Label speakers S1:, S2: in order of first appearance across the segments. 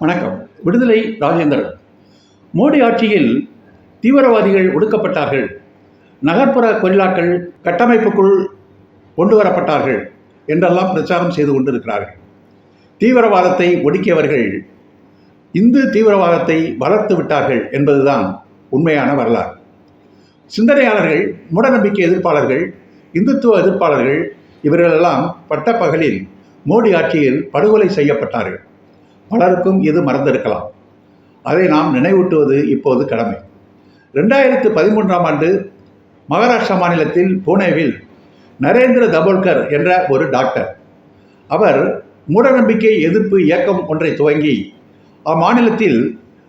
S1: வணக்கம். விடுதலை ராஜேந்திரன். மோடி ஆட்சியில் தீவிரவாதிகள் ஒடுக்கப்பட்டார்கள், நகர்ப்புற கொரில்லாக்கள் கட்டமைப்புக்குள் கொண்டு வரப்பட்டார்கள் என்றெல்லாம் பிரச்சாரம் செய்து கொண்டிருக்கிறார்கள். தீவிரவாதத்தை ஒடுக்கியவர்கள் இந்து தீவிரவாதத்தை வளர்த்து விட்டார்கள் என்பதுதான் உண்மையான வரலாறு. சிந்தனையாளர்கள், மூடநம்பிக்கை எதிர்ப்பாளர்கள், இந்துத்துவ எதிர்ப்பாளர்கள் இவர்களெல்லாம் பட்டப்பகலில் மோடி ஆட்சியில் படுகொலை செய்யப்பட்டார்கள். பலருக்கும் இது மறந்திருக்கலாம். அதை நாம் நினைவூட்டுவது இப்போது கடமை. 2013ஆம் ஆண்டு மகாராஷ்டிரா மாநிலத்தில் புனேவில் நரேந்திர தபோல்கர் என்ற ஒரு டாக்டர், அவர் மூடநம்பிக்கை எதிர்ப்பு இயக்கம் ஒன்றை துவங்கி அம்மாநிலத்தில்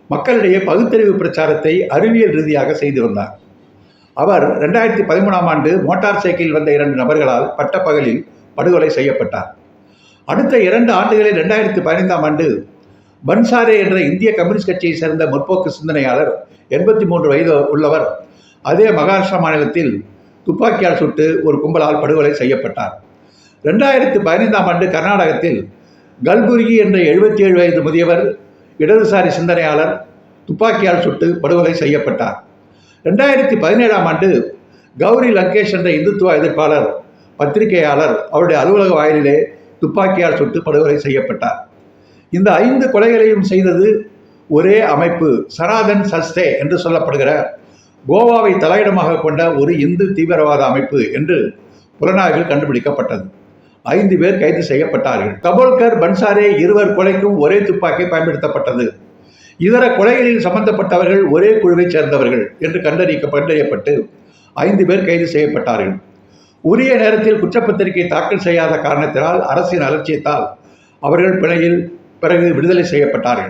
S1: மக்களிடையே பகுத்தறிவு பிரச்சாரத்தை அறிவியல் ரீதியாக செய்து வந்தார். அவர் 2013ஆம் ஆண்டு மோட்டார் சைக்கிள் வந்த 2 நபர்களால் பட்டப்பகலில் படுகொலை செய்யப்பட்டார். அடுத்த 2 ஆண்டுகளில் 2015ஆம் ஆண்டு பன்சாரே என்ற இந்திய கம்யூனிஸ்ட் கட்சியை சேர்ந்த முற்போக்கு சிந்தனையாளர் 83 வயது உள்ளவர் அதே மகாராஷ்டிரா மாநிலத்தில் துப்பாக்கியால் சுட்டு ஒரு கும்பலால் படுகொலை செய்யப்பட்டார். 2015ஆம் ஆண்டு கர்நாடகத்தில் கல்புர்கி என்ற 77 வயது முதியவர் இடதுசாரி சிந்தனையாளர் துப்பாக்கியால் சுட்டு படுகொலை செய்யப்பட்டார். 2017ஆம் ஆண்டு கௌரி லங்கேஷ் என்ற இந்துத்துவ எதிர்ப்பாளர் பத்திரிகையாளர் அவருடைய அலுவலக வாயிலே துப்பாக்கியால் சுட்டு படுகொலை செய்யப்பட்டார். இந்த 5 கொலைகளையும் செய்தது ஒரே அமைப்பு, சனாதன் சஸ்தே என்று சொல்லப்படுகிற கோவாவை தலையிடமாக கொண்ட ஒரு இந்து தீவிரவாத அமைப்பு என்று புலனாய்வில் கண்டுபிடிக்கப்பட்டது. 5 பேர் கைது செய்யப்பட்டார்கள். தபோல்கர், பன்சாரே இருவர் கொலைக்கும் ஒரே துப்பாக்கி பயன்படுத்தப்பட்டது. இதர கொலைகளில் சம்பந்தப்பட்டவர்கள் ஒரே குழுவைச் சேர்ந்தவர்கள் என்று கண்டறியப்பட்டு 5 பேர் கைது செய்யப்பட்டார்கள். உரிய நேரத்தில் குற்றப்பத்திரிகை தாக்கல் செய்யாத காரணத்தினால், அரசின் அலட்சியத்தால் அவர்கள் பிணையில் பிறகு விடுதலை செய்யப்பட்டார்கள்.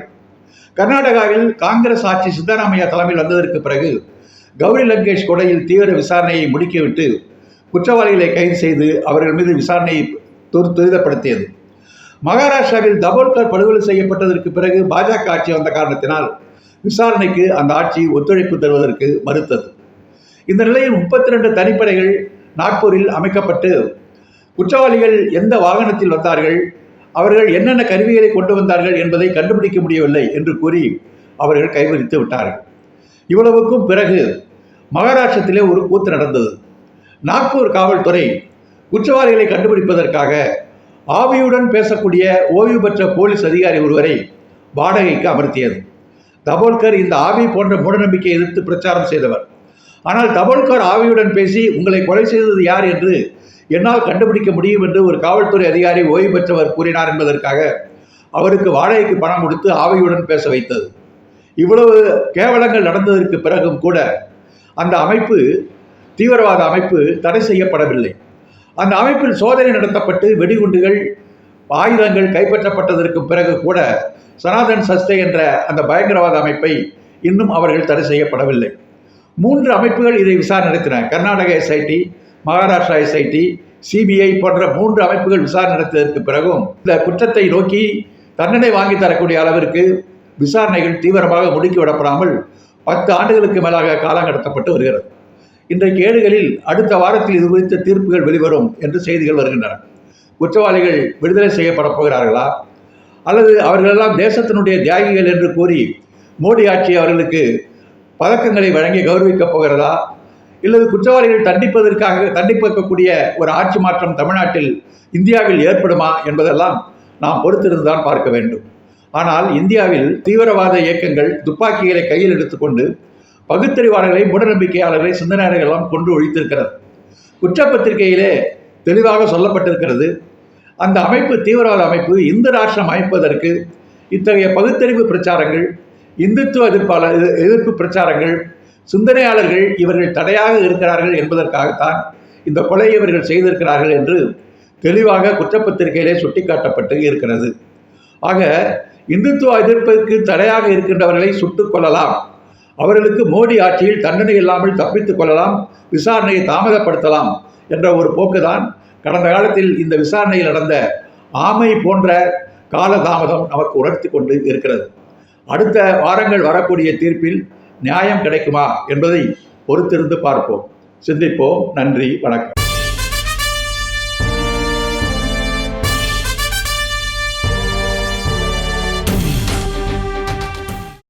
S1: கர்நாடகாவில் காங்கிரஸ் ஆட்சி சித்தராமையா தலைமையில் வந்ததற்கு பிறகு கௌரி லங்கேஷ் கொலையில் தீவிர விசாரணையை முடுக்கிவிட்டு குற்றவாளிகளை கைது செய்து அவர்கள் மீது விசாரணையை துரிதப்படுத்தியது. மகாராஷ்டிராவில் தபோல்கர் படுகொலை செய்யப்பட்டதற்கு பிறகு பாஜக ஆட்சி வந்த காரணத்தினால் விசாரணைக்கு அந்த ஆட்சி ஒத்துழைப்பு தருவதற்கு மறுத்தது. இந்த நிலையில் 32 தனிப்படைகள் நாக்பூரில் அமைக்கப்பட்டு குற்றவாளிகள் எந்த வாகனத்தில் வந்தார்கள், அவர்கள் என்னென்ன கருவிகளை கொண்டு வந்தார்கள் என்பதை கண்டுபிடிக்க முடியவில்லை என்று கூறி அவர்கள் கைவிரித்து விட்டார்கள். இவ்வளவுக்கும் பிறகு மகாராஷ்டிரத்திலே ஒரு கூத்து நடந்தது. நாக்பூர் காவல்துறை குற்றவாளிகளை கண்டுபிடிப்பதற்காக ஆவியுடன் பேசக்கூடிய ஓய்வு பெற்ற போலீஸ் அதிகாரி ஒருவரை வாடகைக்கு அமர்த்தியது. தபோல்கர் இந்த ஆவி போன்ற மூடநம்பிக்கை எதிர்த்து பிரச்சாரம் செய்தவர். ஆனால் தபோல்கர் ஆவியுடன் பேசி உங்களை கொலை செய்தது யார் என்று என்னால் கண்டுபிடிக்க முடியும் என்று ஒரு காவல்துறை அதிகாரி ஓய்வு பெற்றவர் கூறினார் என்பதற்காக அவருக்கு வாடகைக்கு பணம் கொடுத்து ஆவியுடன் பேச வைத்தது. இவ்வளவு கேவலங்கள் நடந்ததற்கு பிறகும் கூட அந்த அமைப்பு, தீவிரவாத அமைப்பு தடை செய்யப்படவில்லை. அந்த அமைப்பில் சோதனை நடத்தப்பட்டு வெடிகுண்டுகள், ஆயுதங்கள் கைப்பற்றப்பட்டதற்கு பிறகு கூட சனாதன் சஸ்தே என்ற அந்த பயங்கரவாத அமைப்பை இன்னும் அவர்கள் தடை செய்யப்படவில்லை. 3 அமைப்புகள் இதை விசாரணை நடத்தின. Karnataka SIT, Maharashtra SIT, CBI போன்ற 3 அமைப்புகள் விசாரணை நடத்தியதற்கு பிறகும் இந்த குற்றத்தை நோக்கி தண்டனை வாங்கி தரக்கூடிய அளவிற்கு விசாரணைகள் தீவிரமாக முடுக்கிவிடப்படாமல் 10 ஆண்டுகளுக்கு மேலாக காலம் கடத்தப்பட்டு வருகிறது. இன்றைக்கு ஏடுகளில் அடுத்த வாரத்தில் இது குறித்த தீர்ப்புகள் வெளிவரும் என்று செய்திகள் வருகின்றன. குற்றவாளிகள் விடுதலை செய்யப்பட போகிறார்களா, அல்லது அவர்களெல்லாம் தேசத்தினுடைய தியாகிகள் என்று கூறி மோடி ஆட்சி அவர்களுக்கு பதக்கங்களை வழங்கி கௌரவிக்கப் போகிறதா, இல்லது குற்றவாளிகள் தண்டிப்பிக்கக்கூடிய ஒரு ஆட்சி மாற்றம் தமிழ்நாட்டில், இந்தியாவில் ஏற்படுமா என்பதெல்லாம் நாம் பொறுத்திருந்துதான் பார்க்க வேண்டும். ஆனால் இந்தியாவில் தீவிரவாத இயக்கங்கள் துப்பாக்கிகளை கையில் எடுத்துக்கொண்டு பகுத்தறிவாளர்களை, மூடநம்பிக்கையாளர்களை, சிந்தனையாளர்கள் எல்லாம் கொண்டு ஒழித்திருக்கிறது. குற்றப்பத்திரிகையிலே தெளிவாக சொல்லப்பட்டிருக்கிறது. அந்த அமைப்பு, தீவிரவாத அமைப்பு, இந்து ராஷ்டிரம் அமைப்பதற்கு இத்தகைய பகுத்தறிவு பிரச்சாரங்கள், இந்துத்துவ எதிர்ப்பு பிரச்சாரங்கள், சிந்தனையாளர்கள் இவர்கள் தடையாக இருக்கிறார்கள் என்பதற்காகத்தான் இந்த கொலையை இவர்கள் செய்திருக்கிறார்கள் என்று தெளிவாக குற்றப்பத்திரிகையிலே சுட்டிக்காட்டப்பட்டு இருக்கிறது. ஆக இந்துத்துவ எதிர்ப்பிற்கு தடையாக இருக்கின்றவர்களை சுட்டுக் கொள்ளலாம், அவர்களுக்கு மோடி ஆட்சியில் தண்டனை இல்லாமல் தப்பித்துக் கொள்ளலாம், விசாரணையை தாமதப்படுத்தலாம் என்ற ஒரு போக்குதான் கடந்த காலத்தில் இந்த விசாரணையில் நடந்த ஆமை போன்ற காலதாமதம் நமக்கு உணர்த்தி கொண்டு இருக்கிறது. அடுத்த வாரங்கள் வரக்கூடிய தீர்ப்பில் நியாயம் கிடைக்குமா என்பதை பொறுத்திருந்து பார்ப்போம், சிந்திப்போம். நன்றி, வணக்கம்.